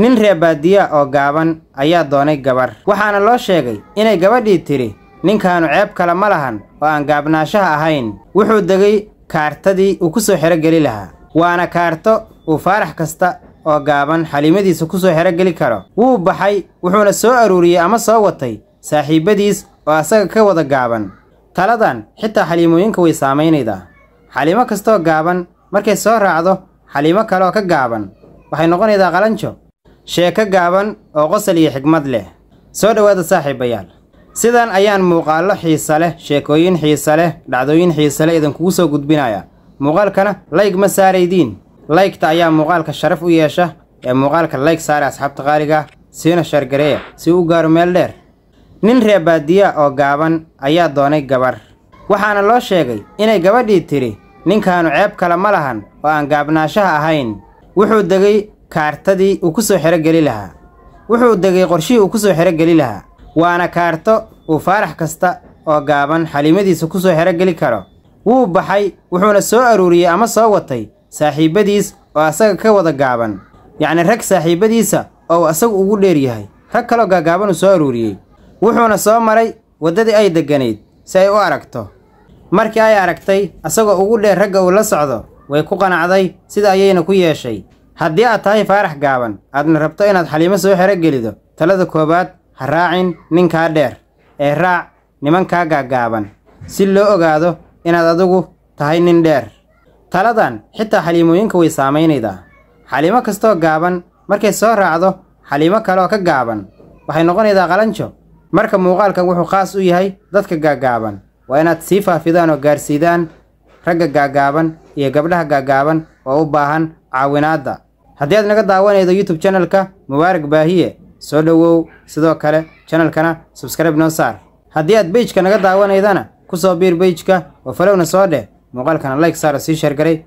nin reer baadiya oo gaaban ayaa doonay gabar waxaana loo sheegay inay gabadhii tiri ninkaanu ceeb kale ma lahan oo aan gaabnaashaha ahayn wuxuu degay kaartadii uu ku soo xerogeli lahaa waana kaarto uu faarax kasta oo gaaban xaliimadiisa ku soo xerogeli karo wuu baxay wuxuuna soo aruuriyey ama soo watay saaxiibadiis oo asaga ka wada gaaban taladan xitaa xaliimooyinka way saamaynaydaa xaliimo kastoo gaaban markay soo raacdo xaliimo kale oo ka gaaban waxay noqonaydaa qalanjo sheeko gaaban oo qosol iyo xigmad leh soo dhowaada saaxiibayaal sidan ayaan muuqaallo xiisa leh sheekooyin xiisa leh dhacdooyin xiisa leh idinkugu soo gudbinaya muuqaalkana layg ma saaraydiin laygta ayaa muuqaalka sharaf u yeesha ee muuqaalka layg saare asxaabta qaaliga siina shargareeya si uu gaaro meel dheer nin reer baadiya oo gaaban ayaa doonay gabar waxaana loo sheegay inay gabadhii tiri ninkaanu ceeb kale ma lahan oo aan gaabnaashaha ahayn wuxuu degay kaartadii uu ku soo xerogeli lahaa wuxuu degay qorshihii uu ku soo xerogeli lahaa waana kaarto uu faarax kasta oo gaaban xaliimadiisa ku soo xerogeli karo wuu baxay wuxuuna soo aruuriyey ama soo watay saaxiibadiis oo asaga ka wada gaaban yacni rag saaxiibadiisa oo asagu ugu dheer yahay rag kaloo gaagaaban uu soo aruuriyey wuxuuna soo maray waddadii ay degganayd si ay u aragto markii ay aragtay asagoo ugu dheer ragga uu la socdo way ku qanacday sida ayayna ku yeeshay haddii aad tahay faarax gaaban aadna rabto inaad xaliimo soo xerogelido talada koowaad ha raacin ninkaa dheer ee raac nimankaa gaagaaban si loo ogaado inaad adigu tahay nin dheer taladan xitaa xaliimooyinka way saamaynaydaa xaliimo kastoo gaaban markay soo raacdo xaliimo kale oo ka gaaban waxay noqonaydaa qalanjo marka muuqaalkan wuxuu khaas u yahay dadka gaagaaban waa inaad sii faafidaan oo gaarsiidaan ragga gaagaaban iyo gabdhaha gaagaaban oo u baahan caawinaadda haddii aad naga daawanaydo youtube channelka mubaarak baahiye soo dhowow sidoo kale channelkana subscribe noo saar haddii aad bejka naga daawanaydana ku soo biir bejka oo falowna soo dheh muuqaalkana like saar oo sii sheergaray